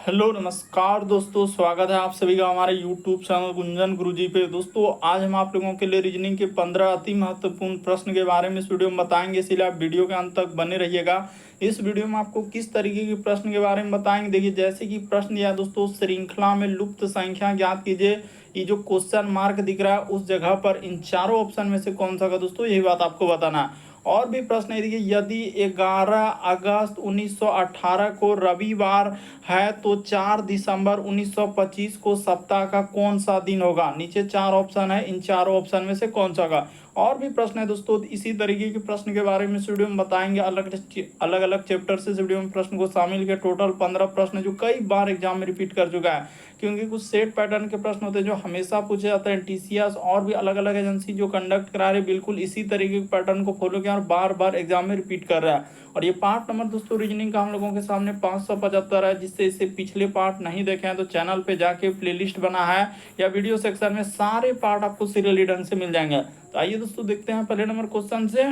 Hello नमस्कार दोस्तों, स्वागत है आप सभी का हमारे यूट्यूब चैनल गुंजन गुरुजी पे। दोस्तों आज हम आप लोगों के लिए रीजनिंग के 15 अति महत्वपूर्ण प्रश्न के बारे में इस वीडियो में बताएंगे, इसलिए आप वीडियो के अंत तक बने रहिएगा। इस वीडियो में आपको किस तरीके के प्रश्न के बारे में बताएंगे, देखिए जैसे कि प्रश्न दिया दोस्तों, श्रृंखला में लुप्त संख्या ज्ञात कीजिए। ये जो क्वेश्चन मार्क दिख रहा है उस जगह पर इन चारों ऑप्शन में से कौन सा होगा दोस्तों, यही बात आपको बताना है। और भी प्रश्न है, देखिए यदि 11 अगस्त 1918 को रविवार है तो 4 दिसंबर 1925 को सप्ताह का कौन सा दिन होगा। नीचे चार ऑप्शन है, इन चारों ऑप्शन में से कौन सा होगा। और भी प्रश्न है दोस्तों, इसी तरीके के प्रश्न के बारे में इस वीडियो में बताएंगे। अलग अलग चैप्टर से इस वीडियो में प्रश्न को शामिल किया। टोटल 15 प्रश्न जो कई बार एग्जाम में रिपीट कर चुका है, क्योंकि कुछ सेट पैटर्न के प्रश्न होते हैं जो हमेशा पूछे जाते हैं। टीसीएस और भी अलग अलग एजेंसी जो कंडक्ट करा रहे बिल्कुल इसी तरीके के पैटर्न को फॉलो किया और बार बार एग्जाम में रिपीट कर रहा है। और ये पार्ट नंबर दोस्तों रीजनिंग का हम लोगों के सामने 575 है, जिससे इससे पिछले पार्ट नहीं देखे हैं तो चैनल पे जाके प्लेलिस्ट बना है या वीडियो सेक्शन में सारे पार्ट आपको सीरियली ढंग से मिल जाएंगे। तो आइए दोस्तों देखते हैं पहले नंबर क्वेश्चन से।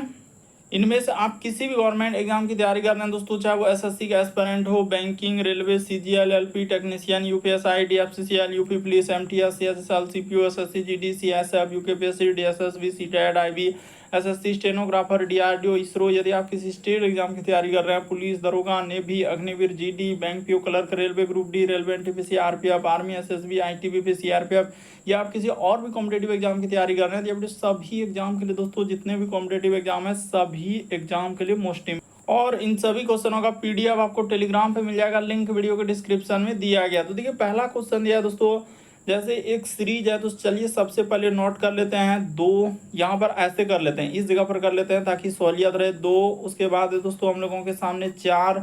इनमें से आप किसी भी गवर्नमेंट एग्जाम की तैयारी कर रहे हैं दोस्तों, चाहे वो एसएससी का एस्पिरेंट हो, banking, railway, CGL, LP technician, UPSI, DFCCL, UP police, MTS, CSSL, CPO, SSC, GD, CSF, UKPSC, DSSB, CTET, IB, SSC, stenographer, DRDO, ISRO. यदि आप किसी स्टेट एग्जाम की तैयारी कर रहे हैं, पुलिस, दरोगा, navy, Agniveer, GD, bank PO clerk, railway group D, railway NTPC, RPF, army, SSB, ITBP, CRPF, या आप किसी और भी कॉम्पिटेटिव एग्जाम की तैयारी कर रहे हैं, तो ये सभी एग्जाम के लिए दोस्तों, जितने भी कॉम्पिटेटिव एग्जाम है सभी एग्जाम के लिए मोस्ट और इन सभी क्वेश्चनों का पीडीएफ आपको टेलीग्राम पे मिल जाएगा, लिंक वीडियो के डिस्क्रिप्शन में दिया गया। तो देखिए पहला क्वेश्चन दिया है दोस्तों, जैसे एक सीरीज है तो चलिए सबसे पहले नोट कर लेते हैं दो, यहाँ पर ऐसे कर लेते हैं, इस जगह पर कर लेते हैं ताकि सहूलियत रहे। दो, उसके बाद दोस्तों हम लोगों के सामने 4,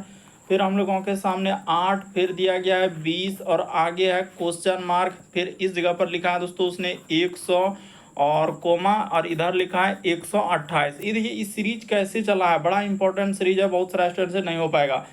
फिर हम लोगों के सामने 8, फिर दिया गया है 20 और आगे है क्वेश्चन मार्क। फिर इस जगह पर लिखा है दोस्तों उसने 100 और कोमा, और इधर लिखा है 128। ये देखिए इस सीरीज कैसे चला है, बड़ा इंपॉर्टेंट सीरीज है, बहुत सारे स्टूडेंट से नहीं हो पाएगा।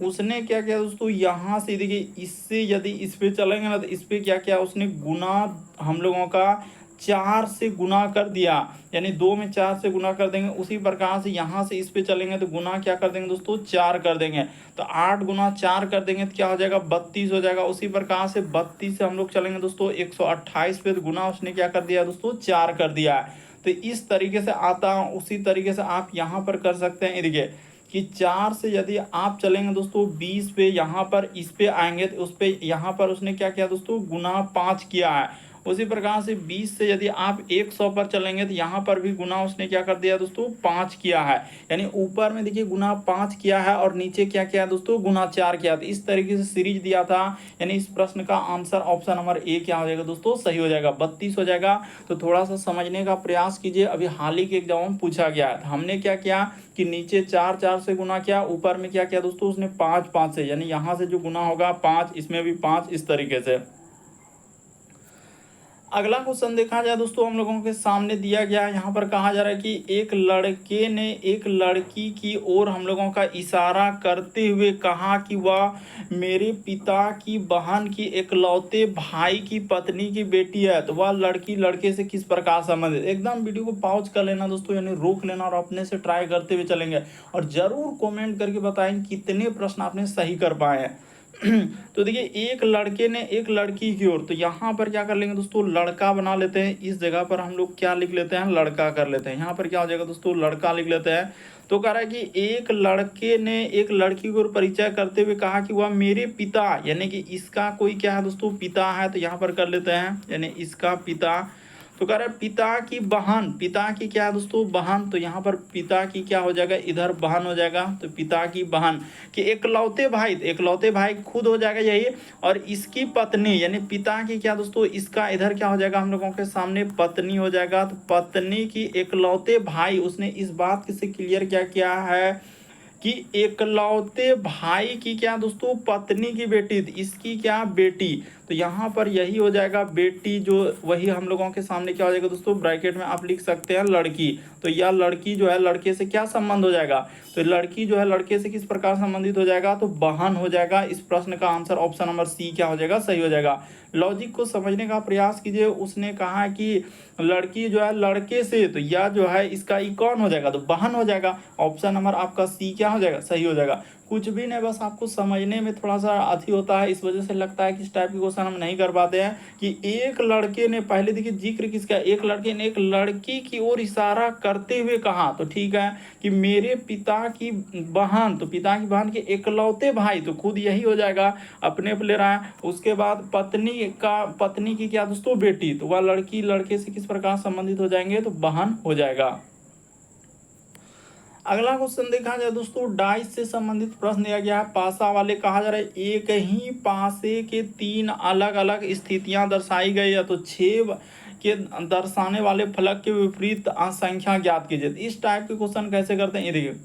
उसने क्या किया दोस्तों, यहाँ से देखिए इससे यदि इस पे चलेंगे ना तो इस पे क्या किया उसने, गुना हम लोगों का 4 से गुना कर दिया, यानी 2 में 4 से गुना कर देंगे। उसी प्रकार से यहाँ से इस पे चलेंगे तो गुना क्या कर देंगे दोस्तों, 4 कर देंगे। तो 8 गुना 4 कर देंगे तो क्या हो जाएगा, 32 हो जाएगा। उसी प्रकार से 32 से हम लोग चलेंगे दोस्तों 128 पे, तो गुना उसने क्या कर दिया दोस्तों, 4 कर दिया है। तो इस तरीके से आता है, उसी तरीके से आप यहाँ पर कर सकते हैं। देखिए कि 4 से यदि आप चलेंगे दोस्तों 20 पे, यहाँ पर इस पे आएंगे तो उस पे यहाँ पर उसने क्या किया दोस्तों, गुना 5 किया है। उसी प्रकार से 20 से यदि आप 100 पर चलेंगे तो यहाँ पर भी गुना उसने क्या कर दिया दोस्तों, 5 किया है। यानी ऊपर में देखिए गुना 5 किया है और नीचे क्या किया दोस्तों, गुना 4 किया। तो इस तरीके से सीरीज दिया था, यानी इस प्रश्न का आंसर ऑप्शन नंबर ए क्या हो जाएगा दोस्तों, सही हो जाएगा, 32 हो जाएगा। तो थोड़ा सा समझने का प्रयास कीजिए, अभी हाल ही के एग्जाम में पूछा गया है। हमने क्या किया कि नीचे 4 4 से गुना किया, ऊपर में क्या किया दोस्तों उसने 5 5 से, यानी यहाँ से जो गुना होगा 5, इसमें भी 5, इस तरीके से। अगला क्वेश्चन देखा जाए दोस्तों, हम लोगों के सामने दिया गया है, यहाँ पर कहा जा रहा है कि एक लड़के ने एक लड़की की ओर हम लोगों का इशारा करते हुए कहा कि वह मेरे पिता की बहन की एकलौते भाई की पत्नी की बेटी है। तो वह लड़की लड़के से किस प्रकार संबंधित। एकदम वीडियो को पॉज कर लेना दोस्तों, यानी रोक लेना और अपने से ट्राई करते हुए चलेंगे, और जरूर कॉमेंट करके बताएं कितने प्रश्न आपने सही कर पाए हैं। तो देखिए एक लड़के ने एक लड़की की ओर, तो यहाँ पर क्या कर लेंगे दोस्तों, लड़का बना लेते हैं। इस जगह पर हम लोग क्या लिख लेते हैं, लड़का कर लेते हैं। यहाँ पर क्या हो जाएगा दोस्तों, लड़का लिख लेते हैं। तो कह रहा है कि एक लड़के ने एक लड़की को परिचय करते हुए कहा कि वह मेरे पिता, यानी कि इसका कोई क्या है दोस्तों, पिता है। तो यहाँ पर कर लेते हैं, यानी इसका पिता। तो कह रहा है पिता की बहन, पिता की क्या है दोस्तों, बहन। तो यहाँ पर पिता की क्या हो जाएगा, इधर बहन हो जाएगा। तो पिता की बहन कि एकलौते भाई, तो एकलौते भाई खुद हो जाएगा यही, और इसकी पत्नी, यानी पिता की क्या दोस्तों, इसका इधर क्या हो जाएगा हम लोगों के सामने, पत्नी हो जाएगा। तो पत्नी की एकलौते भाई, उसने इस बात से क्लियर क्या किया है कि एकलौते भाई की क्या दोस्तों, पत्नी की बेटी, इसकी क्या बेटी। तो यहाँ पर यही हो जाएगा बेटी, जो वही हम लोगों के सामने क्या हो जाएगा दोस्तों, ब्रैकेट में आप लिख सकते हैं लड़की। तो यह लड़की जो है लड़के से क्या संबंध हो जाएगा, तो लड़की जो है लड़के से किस प्रकार संबंधित हो जाएगा, तो बहन हो जाएगा। इस प्रश्न का आंसर ऑप्शन नंबर सी क्या हो जाएगा, सही हो जाएगा। लॉजिक को समझने का प्रयास कीजिए। उसने कहा कि लड़की जो है लड़के से, तो यह जो है इसका ई कौन हो जाएगा, तो बहन हो जाएगा। ऑप्शन नंबर आपका सी क्या हो जाएगा, सही हो जाएगा। कुछ भी नहीं, बस आपको समझने में थोड़ा सा अथी होता है, इस वजह से लगता है कि इस टाइप के क्वेश्चन हम नहीं कर पाते हैं। कि एक लड़के ने, पहले देखिए जिक्र किसका, एक लड़के ने एक लड़की की ओर इशारा करते हुए कहा, तो ठीक है कि मेरे पिता की बहन, तो पिता की बहन के इकलौते भाई, तो खुद यही हो जाएगा, अपने पे ले रहा है। उसके बाद पत्नी की क्या दोस्तों, बेटी, तो वह लड़की लड़के से किस प्रकार संबंधित हो जाएंगे, तो बहन हो जाएगा। अगला क्वेश्चन देखा जाए दोस्तों, डाइस से संबंधित प्रश्न दिया गया है। पासा वाले कहा जा रहा है एक ही पासे के तीन अलग अलग स्थितियां दर्शाई गई है, तो 6 के दर्शाने वाले फलक के विपरीत संख्या ज्ञात कीजिए। इस टाइप के क्वेश्चन कैसे करते हैं, ये देखिए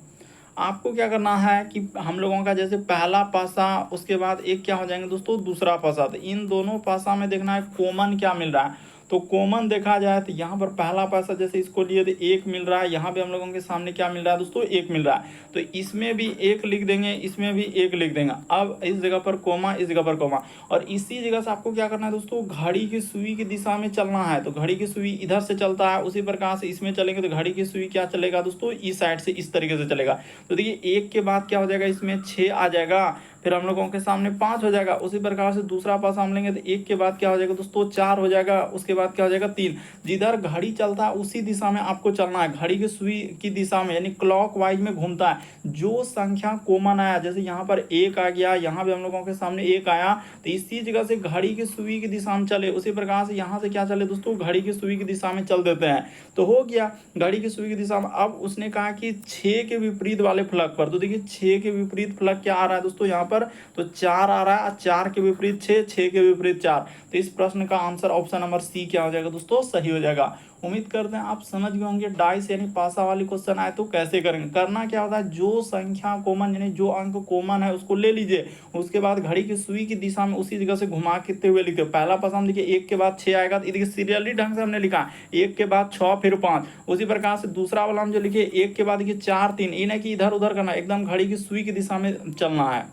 आपको क्या करना है कि हम लोगों का जैसे पहला पासा, उसके बाद एक क्या हो जाएंगे दोस्तों, दूसरा पासा, तो इन दोनों पासा में देखना है कॉमन क्या मिल रहा है। तो कॉमन देखा जाए तो यहाँ पर पहला पासा जैसे इसको लिए तो 1 मिल रहा है, यहाँ पे हम लोगों के सामने क्या मिल रहा है दोस्तों, 1 मिल रहा है, तो इसमें भी 1 लिख देंगे, इसमें भी 1 लिख देंगे। अब इस जगह पर कोमा, इस जगह पर कोमा, और इसी जगह से आपको क्या करना है दोस्तों, घड़ी की सुई की दिशा में चलना है। तो घड़ी की सुई इधर से चलता है, उसी प्रकार से इसमें चलेंगे तो घड़ी की सुई क्या चलेगा दोस्तों, इस साइड से इस तरीके से चलेगा। तो देखिए 1 के बाद क्या हो जाएगा, इसमें 6 आ जाएगा, फिर हम लोगों के सामने 5 हो जाएगा। उसी प्रकार से दूसरा पासा हम लेंगे तो 1 के बाद क्या हो जाएगा दोस्तों, 4 हो जाएगा, उसके बाद क्या हो जाएगा 3। जिधर घड़ी चलता है उसी दिशा में आपको चलना है, घड़ी की सुई की दिशा में, यानी क्लॉक वाइज में घूमता है। जो संख्या कॉमन आया, जैसे यहाँ पर 1 आ गया, यहाँ पे हम लोगों के सामने 1 आया, तो इसी जगह से घड़ी की सुई की दिशा में चले, उसी प्रकार से यहाँ से क्या चले दोस्तों, घड़ी की सुई की दिशा में चल देते हैं। तो हो गया घड़ी की सुई की दिशा में। अब उसने कहा कि 6 के विपरीत वाले फलक पर, तो देखिए 6 के विपरीत फलक क्या आ रहा है दोस्तों यहाँ पर, तो 4 आ रहा है, 4 के विपरीत 6, 6 के विपरीत 4। तो इस प्रश्न का आंसर ऑप्शन नंबर सी क्या हो जाएगा दोस्तों, सही हो जाएगा। उम्मीद करते हैं आप समझ गए होंगे डाइस यानी पासा वाली क्वेश्चन आए तो कैसे करेंगे। करना क्या होता है, जो संख्या कॉमन यानी जो अंक कॉमन है उसको ले लीजिए, उसके बाद घड़ी की सुई की दिशा में उसी जगह से घुमा के हुए लिखते हो। पहला पासा देखिए 1 के बाद 6 आएगा, तो देखिए सीरियली ढंग से हमने लिखा 1 के बाद 6 फिर 5। उसी प्रकार से दूसरा वाला हम जो लिखे 1 के बाद देखिए 4 3, ये नहीं कि इधर उधर करना, एकदम घड़ी की सुई की दिशा में चलना है।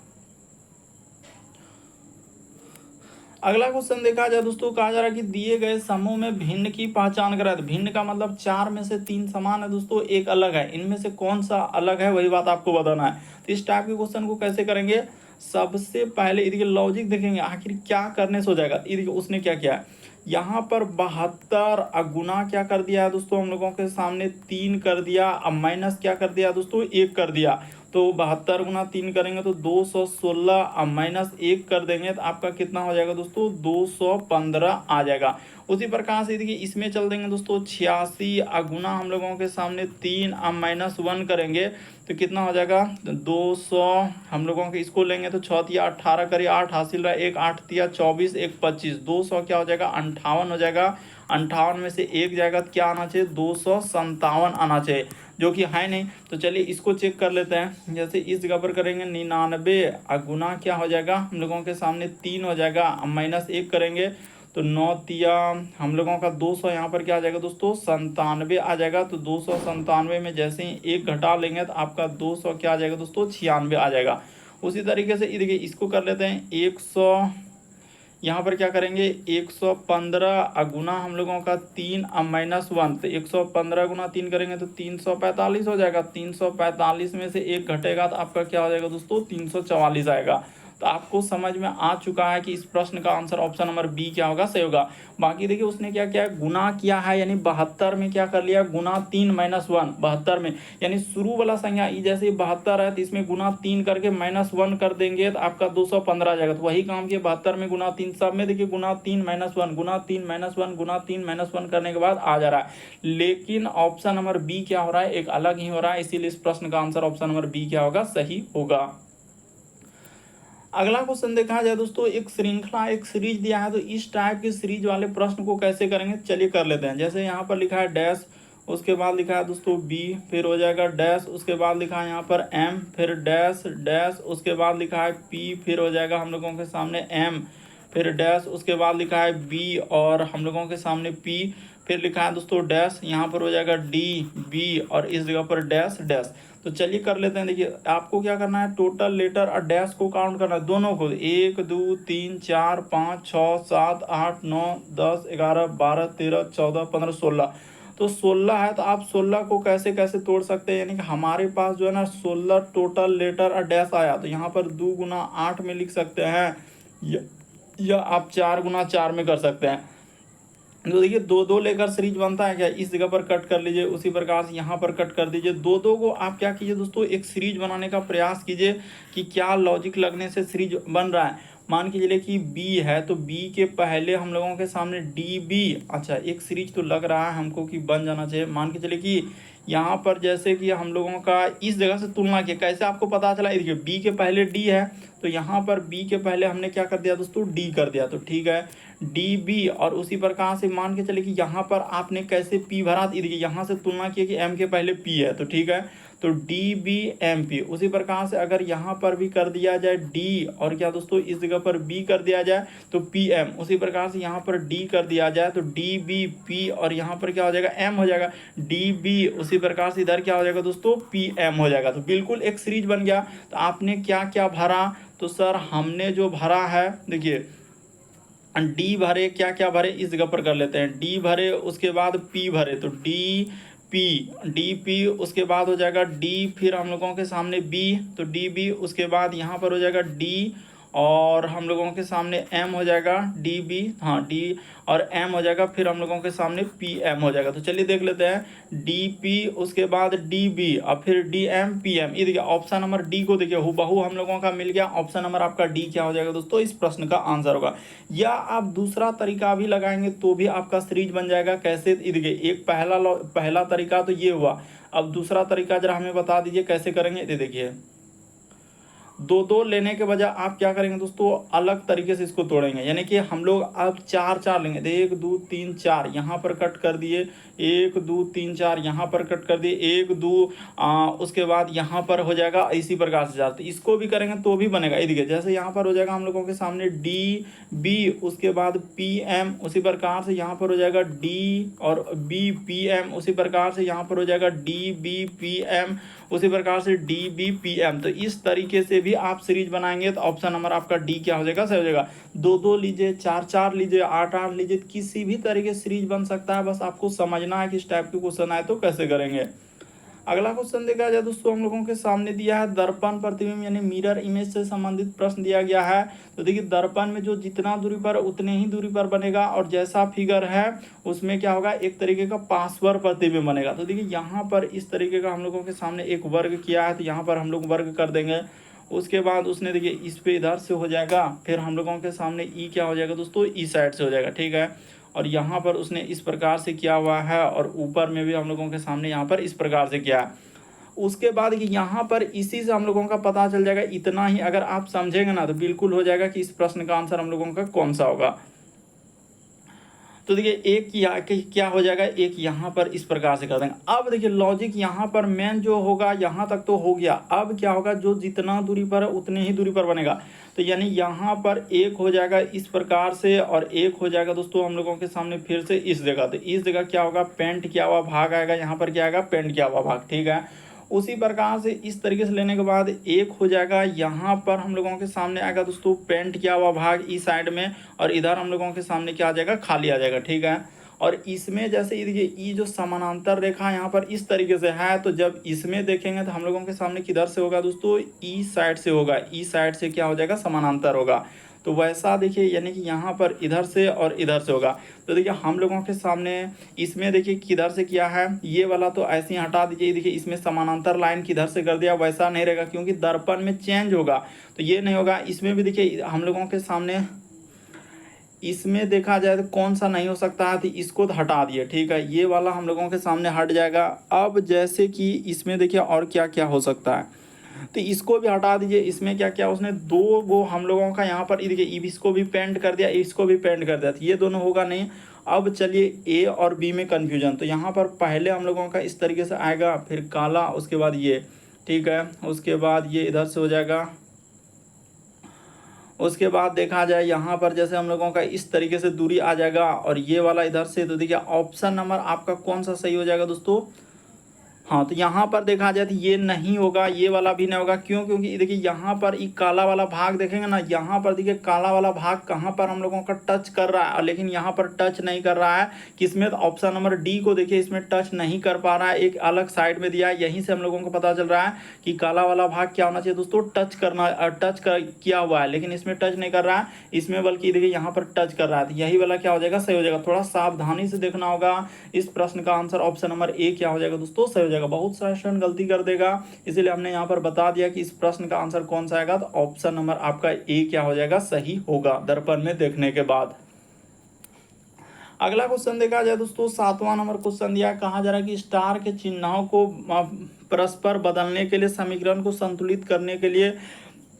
अगला क्वेश्चन देखा जाए दोस्तों, कहा जा रहा है कि दिए गए समूह में भिन्न की पहचान कराए। तो भिन्न का मतलब 4 में से 3 समान है दोस्तों, एक अलग है, इनमें से कौन सा अलग है वही बात आपको बताना है। तो इस टाइप के क्वेश्चन को कैसे करेंगे, सबसे पहले इसके लॉजिक देखेंगे आखिर क्या करने से हो जाएगा। देखिए उसने क्या किया है, यहाँ पर 72 गुना क्या कर दिया है दोस्तों, हम लोगों के सामने 3 कर दिया, अब माइनस क्या कर दिया दोस्तों, 1 कर दिया। तो 72 गुना 3 करेंगे तो 216, अब माइनस 1 कर देंगे तो आपका कितना हो जाएगा दोस्तों, 215 आ जाएगा। उसी प्रकार से देखिए इसमें चल देंगे दोस्तों 86 गुना हम लोगों के सामने 3, अब माइनस 1 करेंगे तो कितना हो जाएगा 200। हम लोगों के इसको लेंगे तो 6 तिया 18 करिए 8 हासिल रहा, 1 8 तिया 24 1 25, 200 क्या हो जाएगा 58 हो जाएगा। 58 में से 1 जाएगा तो क्या आना चाहिए, 257 आना चाहिए, जो कि है नहीं। तो चलिए इसको चेक कर लेते हैं। जैसे इस जगह पर करेंगे 99 गुना क्या हो जाएगा, हम लोगों के सामने 3 हो जाएगा, माइनस 1 करेंगे तो 9 तिया हम लोगों का 200, यहाँ पर क्या आ जाएगा दोस्तों 97 आ जाएगा। तो 297 में जैसे ही 1 घटा लेंगे तो आपका 200 क्या आ जाएगा दोस्तों 96 आ जाएगा। उसी तरीके से देखिए इसको कर लेते हैं 100, यहाँ पर क्या करेंगे 115 गुना हम लोगों का 3 अब माइनस 1, तो 115 गुना 3 करेंगे तो 345 हो जाएगा। 345 में से 1 घटेगा तो आपका क्या हो जाएगा दोस्तों 344 आएगा। तो आपको समझ में आ चुका है कि इस प्रश्न का आंसर ऑप्शन नंबर बी क्या होगा, सही होगा। बाकी देखिए उसने क्या किया, गुना किया है, यानी 72 में क्या कर लिया, गुना 3 माइनस 1, 72 में यानी शुरू वाला संख्या जैसे 72 है तो इसमें गुना 3 करके माइनस 1 कर देंगे तो आपका 215 आ जाएगा। तो वही काम किया 72 में गुना 3, सब में देखिए गुना 3 माइनस 1, गुना 3 माइनस 1, गुना 3 माइनस 1 करने के बाद आ जा रहा है। लेकिन ऑप्शन नंबर बी क्या हो रहा है, एक अलग ही हो रहा है, इसीलिए इस प्रश्न का आंसर ऑप्शन नंबर बी क्या होगा, सही होगा। अगला क्वेश्चन देखा जाए दोस्तों, एक श्रृंखला एक सीरीज दिया है, तो इस टाइप के सीरीज वाले प्रश्न को कैसे करेंगे, चलिए कर लेते हैं। जैसे यहाँ पर लिखा है डैश, उसके बाद लिखा है दोस्तों बी, फिर हो जाएगा डैश, उसके बाद लिखा है यहाँ पर एम, फिर डैश डैश, उसके बाद लिखा है पी, फिर हो जाएगा हम लोगों के सामने एम, फिर डैश, उसके बाद लिखा है बी और हम लोगों के सामने पी, फिर लिखा है दोस्तों डैश, यहाँ पर हो जाएगा डी बी और इस जगह पर डैश डैश। तो चलिए कर लेते हैं। देखिए आपको क्या करना है, टोटल लेटर और डैश को काउंट करना है, दोनों को, 1 2 3 4 5 6 7 8 9 10 11 12 13 14 15 16। तो 16 है, तो आप 16 को कैसे कैसे तोड़ सकते हैं, यानी कि हमारे पास जो है ना 16 टोटल लेटर और डैश आया, तो यहाँ पर 2 गुना 8 में लिख सकते हैं, या आप 4 गुना 4 में कर सकते हैं। तो देखिए 2 2 लेकर सीरीज बनता है क्या, इस जगह पर कट कर लीजिए, उसी प्रकार से यहाँ पर कट कर दीजिए। 2 2 को आप क्या कीजिए दोस्तों, एक सीरीज बनाने का प्रयास कीजिए कि क्या लॉजिक लगने से सीरीज बन रहा है। मान के चलिए कि बी है, तो बी के पहले हम लोगों के सामने डी बी, अच्छा एक सीरीज तो लग रहा है हमको कि बन जाना चाहिए। मान के चलिए कि यहाँ पर जैसे कि हम लोगों का इस जगह से तुलना किया, कैसे आपको पता चला, देखिए बी के पहले डी है, तो यहाँ पर बी के पहले हमने क्या कर दिया दोस्तों, डी कर दिया, तो ठीक है डी बी। और उसी प्रकार से मान के चले कि यहाँ पर आपने कैसे पी भरा, देखिए यहाँ से तुलना किया कि एम के पहले पी है, तो ठीक है, तो डी बी एम पी। उसी प्रकार से अगर यहाँ पर भी कर दिया जाए डी, और क्या दोस्तों इस जगह पर बी कर दिया जाए तो पी एम, उसी प्रकार से यहाँ पर डी कर दिया जाए तो डी बी पी, और यहाँ पर क्या हो जाएगा, एम हो जाएगा, डी बी, उसी प्रकार से इधर क्या हो जाएगा दोस्तों, पी एम हो जाएगा। तो बिल्कुल एक सीरीज बन गया। तो आपने क्या क्या भरा, तो सर हमने जो भरा है, देखिए डी भरे, क्या क्या भरे इस जगह पर कर लेते हैं, डी भरे, उसके बाद पी भरे, तो डी पी, उसके बाद हो जाएगा डी, फिर हम लोगों के सामने बी, तो डी बी, उसके बाद यहाँ पर हो जाएगा डी, और हम लोगों के सामने एम हो जाएगा, डी बी, हाँ डी और एम हो जाएगा, फिर हम लोगों के सामने पी एम हो जाएगा। तो चलिए देख लेते हैं, डी पी, उसके बाद डी बी, और फिर डी एम पी एम। ये देखिए ऑप्शन नंबर डी को देखिए हूबहू हम लोगों का मिल गया। ऑप्शन नंबर आपका डी क्या हो जाएगा दोस्तों, इस प्रश्न का आंसर होगा। या आप दूसरा तरीका भी लगाएंगे तो भी आपका सीरीज बन जाएगा। कैसे, देखिए एक पहला तरीका तो ये हुआ, अब दूसरा तरीका जरा हमें बता दीजिए कैसे करेंगे। देखिए 2 2 लेने के बजाय आप क्या करेंगे दोस्तों, अलग तरीके से इसको तोड़ेंगे, यानी कि हम लोग अब 4 4 लेंगे, 1 2 3 4 यहाँ पर कट कर दिए, 1 2 3 4 यहाँ पर कट कर दिए, 1 2 उसके बाद यहाँ पर हो जाएगा इसी प्रकार से 4। तो इसको भी करेंगे तो भी बनेगा। ये देखिए जैसे यहाँ पर हो जाएगा हम लोगों के सामने डी बी, उसके बाद पी एम, उसी प्रकार से यहाँ पर हो जाएगा डी और बी पी एम, उसी प्रकार से यहाँ पर हो जाएगा डी बी पी एम, उसी प्रकार से डी बी पी एम। तो इस तरीके से भी आप सीरीज बनाएंगे तो ऑप्शन नंबर आपका डी क्या हो जाएगा, सही हो जाएगा। 2 2 लीजिए, 4 4 लीजिए, 8 8 लीजिए, किसी भी तरीके से सीरीज बन सकता है। बस आपको समझना है कि इस टाइप के क्वेश्चन आए तो कैसे करेंगे। अगला क्वेश्चन देखा जाए दोस्तों, हम लोगों के सामने दिया है दर्पण प्रतिबिंब यानी मिरर इमेज से संबंधित प्रश्न दिया गया है। तो देखिए दर्पण में जो जितना दूरी पर उतने ही दूरी पर बनेगा, और जैसा फिगर है उसमें क्या होगा, एक तरीके का पार्श्व प्रतिबिंब बनेगा। तो देखिए यहाँ पर इस तरीके का हम लोगों के सामने एक वर्ग किया है, तो यहाँ पर हम लोग वर्ग कर देंगे। उसके बाद उसने देखिए इस पे इधर से हो जाएगा, फिर हम लोगों के सामने ई क्या हो जाएगा दोस्तों, ई साइड से हो जाएगा, ठीक है। और यहाँ पर उसने इस प्रकार से किया हुआ है, और ऊपर में भी हम लोगों के सामने यहाँ पर इस प्रकार से किया है। उसके बाद कि यहाँ पर इसी से हम लोगों का पता चल जाएगा, इतना ही अगर आप समझेंगे ना तो बिल्कुल हो जाएगा कि इस प्रश्न का आंसर हम लोगों का कौन सा होगा। तो देखिए एक क्या हो जाएगा, एक यहाँ पर इस प्रकार से कर देंगे। अब देखिए लॉजिक यहाँ पर मेन जो होगा, यहाँ तक तो हो गया। अब क्या होगा, जो जितना दूरी पर है उतने ही दूरी पर बनेगा। तो यानी यहाँ पर एक हो जाएगा इस प्रकार से, और एक हो जाएगा दोस्तों हम लोगों के सामने फिर से इस जगह। तो इस जगह क्या होगा, पेंट किया हुआ भाग आएगा, यहाँ पर क्या आएगा, पेंट किया हुआ भाग, ठीक है। उसी प्रकार से इस तरीके से लेने के बाद एक हो जाएगा, यहाँ पर हम लोगों के सामने आएगा दोस्तों पेंट किया हुआ भाग इस साइड में, और इधर हम लोगों के सामने क्या आ जाएगा, खाली आ जाएगा, ठीक है। और इसमें जैसे ये देखिए ये जो समानांतर रेखा यहाँ पर इस तरीके से है, तो जब इसमें देखेंगे तो हम लोगों के सामने किधर से होगा दोस्तों, ई साइड से होगा, ई साइड से क्या हो जाएगा, समानांतर होगा। तो वैसा देखिए यानी कि यहाँ पर इधर से और इधर से होगा। तो देखिए हम लोगों के सामने इसमें देखिए किधर से किया है, ये वाला तो ऐसे ही हटा दीजिए। देखिए इसमें समानांतर लाइन किधर से कर दिया, वैसा नहीं रहेगा क्योंकि दर्पण में चेंज होगा, तो ये नहीं होगा। इसमें भी देखिए हम लोगों के सामने इसमें देखा जाए तो कौन सा नहीं हो सकता है, तो इसको तो हटा दिए, ठीक है, ये वाला हम लोगों के सामने हट जाएगा। अब जैसे कि इसमें देखिए और क्या क्या हो सकता है, तो इसको भी हटा दीजिए। इसमें क्या क्या उसने 2 गो हम लोगों का यहाँ पर देखिए इसको भी पेंट कर दिया, इसको भी पेंट कर दिया, तो ये दोनों होगा नहीं। अब चलिए ए और बी में कन्फ्यूजन, तो यहाँ पर पहले हम लोगों का इस तरीके से आएगा, फिर काला, उसके बाद ये, ठीक है, उसके बाद ये इधर से हो जाएगा। उसके बाद देखा जाए यहाँ पर जैसे हम लोगों का इस तरीके से दूरी आ जाएगा, और ये वाला इधर से। तो देखिए ऑप्शन नंबर आपका कौन सा सही हो जाएगा दोस्तों, हाँ, तो यहाँ पर देखा जाए तो ये नहीं होगा, ये वाला भी नहीं होगा। क्यों? क्योंकि देखिए यहाँ पर ये काला वाला भाग देखेंगे ना, यहाँ पर देखिए काला वाला भाग कहाँ पर हम लोगों का टच कर रहा है, लेकिन यहाँ पर टच नहीं कर रहा है। किसमें? तो ऑप्शन नंबर डी को देखिए, इसमें टच नहीं कर पा रहा है, एक अलग साइड में दिया है। यहीं से हम लोगों को पता चल रहा है कि काला वाला भाग क्या होना चाहिए दोस्तों, किया हुआ है, लेकिन इसमें टच नहीं कर रहा है, इसमें बल्कि देखिए यहाँ पर टच कर रहा है। तो यही वाला क्या हो जाएगा, सही हो जाएगा। थोड़ा सावधानी से देखना होगा। इस प्रश्न का आंसर ऑप्शन नंबर ए क्या हो जाएगा दोस्तों, सही हो जाएगा। बहुत सारे स्टूडेंट गलती कर देगा, इसीलिए हमने यहाँ पर बता दिया कि इस प्रश्न का आंसर कौन सा आएगा। तो ऑप्शन नंबर आपका ए क्या हो जाएगा, सही होगा दर्पण में देखने के बाद। अगला क्वेश्चन देखा जाए दोस्तों, 7वां नंबर क्वेश्चन दिया, कहा जा रहा है कि स्टार के चिन्हों को परस्पर बदलने के लिए, समीकरण को संतुलित करने के लिए,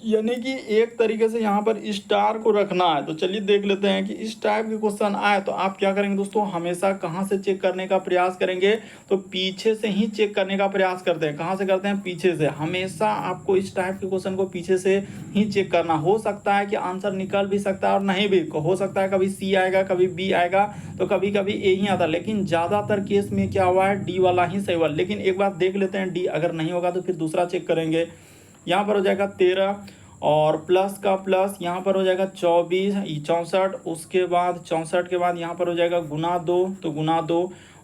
यानी कि एक तरीके से यहाँ पर स्टार को रखना है। तो चलिए देख लेते हैं कि इस टाइप के क्वेश्चन आए तो आप क्या करेंगे दोस्तों, हमेशा कहाँ से चेक करने का प्रयास करेंगे, तो पीछे से ही चेक करने का प्रयास करते हैं। कहाँ से करते हैं? पीछे से। हमेशा आपको इस टाइप के क्वेश्चन को पीछे से ही चेक करना। हो सकता है कि आंसर निकल भी सकता है और नहीं भी हो सकता है, कभी सी आएगा, कभी बी आएगा, तो कभी कभी ए ही आता है, लेकिन ज़्यादातर केस में क्या हुआ है, डी वाला ही सही हुआ। लेकिन एक बार देख लेते हैं, डी अगर नहीं होगा तो फिर दूसरा चेक करेंगे। यहाँ पर हो जाएगा 13 और प्लस का प्लस, यहाँ पर हो जाएगा 24, 64, उसके बाद 64 के बाद यहाँ पर हो जाएगा गुना 2, तो गुना 2,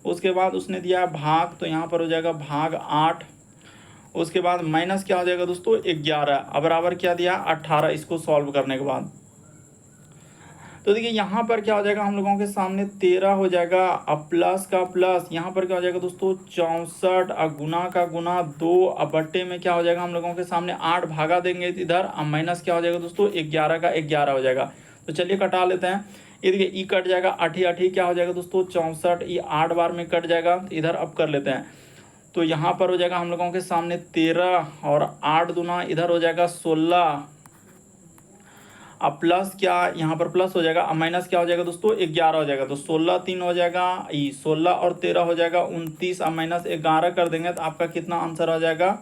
उसके बाद उसने दिया है भाग, तो यहाँ पर हो जाएगा भाग 8, उसके बाद माइनस क्या हो जाएगा दोस्तों 11, अब बराबर क्या दिया 18। इसको सॉल्व करने के बाद तो देखिए यहाँ पर क्या हो जाएगा, हम लोगों के सामने 13 हो जाएगा, अब प्लस का प्लस, यहाँ पर क्या हो जाएगा दोस्तों 64, अब गुना का गुना 2, अब बट्टे में क्या हो जाएगा, हम लोगों के सामने 8 भागा देंगे इधर, अब माइनस क्या हो जाएगा दोस्तों 11 का 11 हो जाएगा। तो चलिए कटा लेते हैं। ये देखिए ई कट जाएगा, 8 8 क्या हो जाएगा दोस्तों 64, ये 8 बार में कट जाएगा, तो इधर अब कर लेते हैं। तो यहाँ पर हो जाएगा हम लोगों के सामने 13 और 8 दूना इधर हो जाएगा 16, अब प्लस क्या यहाँ पर प्लस हो जाएगा, अब माइनस क्या हो जाएगा दोस्तों 11 हो जाएगा, तो 16 3 हो जाएगा, 16 और 13 हो जाएगा 29, अब माइनस 11 कर देंगे तो आपका कितना आंसर आ जाएगा,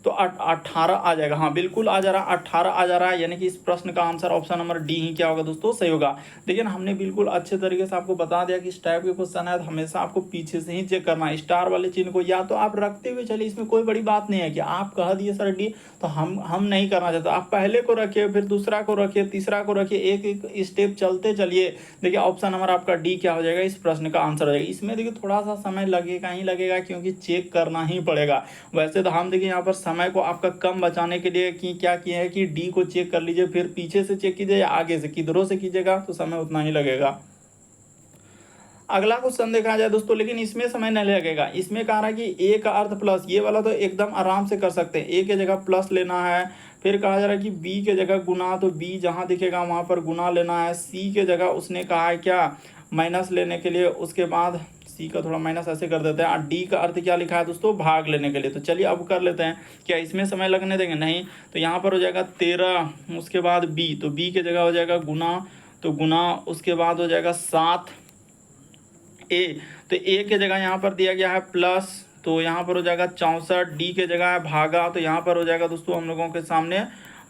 तो 18 आ जाएगा। हाँ बिल्कुल आ जा रहा है, 18 आ जा रहा है, यानी कि इस प्रश्न का आंसर ऑप्शन नंबर डी ही क्या होगा दोस्तों, सही होगा। लेकिन हमने बिल्कुल अच्छे तरीके से आपको बता दिया कि इस टाइप के क्वेश्चन है तो हमेशा आपको पीछे से ही चेक करना है। स्टार वाले चिन्ह को या तो आप रखते हुए चलिए, इसमें कोई बड़ी बात नहीं है कि आप कह दिए सर डी, तो हम नहीं करना चाहते। आप पहले को रखिए, फिर दूसरा को रखिए, तीसरा को रखिए, एक एक स्टेप चलते चलिए। देखिए ऑप्शन नंबर आपका डी क्या हो जाएगा, इस प्रश्न का आंसर हो जाएगा। इसमें देखिए थोड़ा सा समय लगेगा ही लगेगा, क्योंकि चेक करना ही पड़ेगा। वैसे तो हम देखिए यहाँ पर समय को आपका कम बचाने के लिए कि क्या किया है कि डी को चेक कर लीजिए, फिर पीछे से चेक कीजिए या आगे से, किधरों से कीजिएगा तो समय उतना ही लगेगा। अगला क्वेश्चन देखा जाए दोस्तों, लेकिन इसमें समय नहीं लगेगा। इसमें कहा रहा है कि ए का अर्थ प्लस, ये वाला तो एकदम आराम से कर सकते हैं। ए के जगह प्लस लेना है, फिर कहा जा रहा है कि बी के जगह गुना, तो बी जहां दिखेगा वहां पर गुना लेना है। सी के जगह उसने कहा है क्या, माइनस लेने के लिए, उसके बाद सी का थोड़ा माइनस ऐसे कर देते हैं। और डी का अर्थ क्या लिखा है दोस्तों, भाग लेने के लिए। तो चलिए अब कर लेते हैं, क्या इसमें समय लगने देंगे, नहीं। तो यहाँ पर हो जाएगा 13, उसके बाद बी, तो बी के जगह हो जाएगा गुना, तो गुना, उसके बाद हो जाएगा 7 ए, तो ए के जगह यहाँ पर दिया गया है प्लस, तो यहाँ पर हो जाएगा 64, डी के जगह है भागा, तो यहाँ पर हो जाएगा दोस्तों हम लोगों के सामने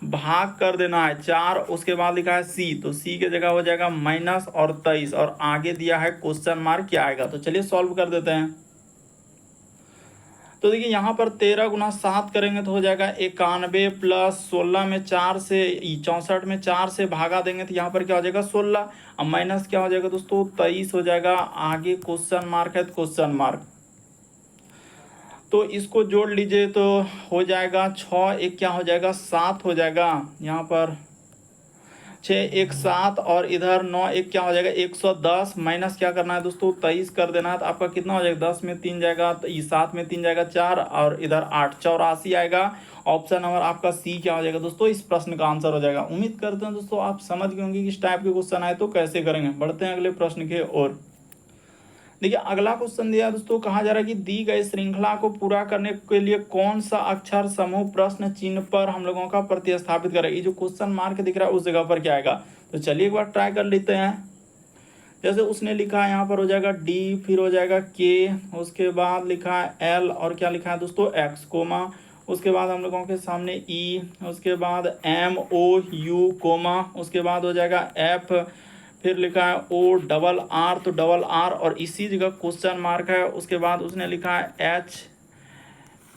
भाग कर देना है 4, उसके बाद लिखा है सी, तो सी के जगह हो जाएगा माइनस और 23, और आगे दिया है क्वेश्चन मार्क क्या आएगा। तो चलिए सॉल्व कर देते हैं। तो देखिए यहाँ पर 13 गुना 7 करेंगे तो हो जाएगा 91, प्लस 16 में 4 से 64 में 4 से भागा देंगे तो यहाँ पर क्या हो जाएगा 16, अब माइनस क्या हो जाएगा दोस्तों 23 हो जाएगा, आगे क्वेश्चन मार्क है, क्वेश्चन मार्क। तो इसको जोड़ लीजिए तो हो जाएगा 6 एक क्या हो जाएगा 7 हो जाएगा, यहाँ पर 6 एक 7, और इधर 9 एक क्या हो जाएगा 110, माइनस क्या करना है दोस्तों 23 कर देना है, तो आपका कितना हो जाएगा 10 में 3 जाएगा, तो 7 में 3 जाएगा 4, और इधर 8, 84 आएगा। ऑप्शन नंबर आपका सी क्या हो जाएगा दोस्तों, इस प्रश्न का आंसर हो जाएगा। उम्मीद करते हैं दोस्तों आप समझ गए होंगे कि इस टाइप के क्वेश्चन आए तो कैसे करेंगे। बढ़ते हैं अगले प्रश्न की ओर। देखिए अगला क्वेश्चन दिया दोस्तों, कहा जा रहा है कि दी गई श्रृंखला को पूरा करने के लिए कौन सा अक्षर समूह प्रश्न चिन्ह पर हम लोगों का प्रतिस्थापित करेगा। ये जो क्वेश्चन मार्क दिख रहा है उस जगह पर क्या आएगा, तो चलिए एक बार ट्राई कर लेते हैं। जैसे उसने लिखा है यहाँ पर हो जाएगा डी, फिर हो जाएगा के, उसके बाद लिखा है एल, और क्या लिखा है दोस्तों एक्स कोमा, उसके बाद हम लोगों के सामने ई, उसके बाद एम ओ यू कोमा, उसके बाद हो जाएगा एफ, फिर लिखा है ओ डबल आर, तो डबल आर और इसी जगह क्वेश्चन मार्क है। उसके बाद उसने लिखा है एच,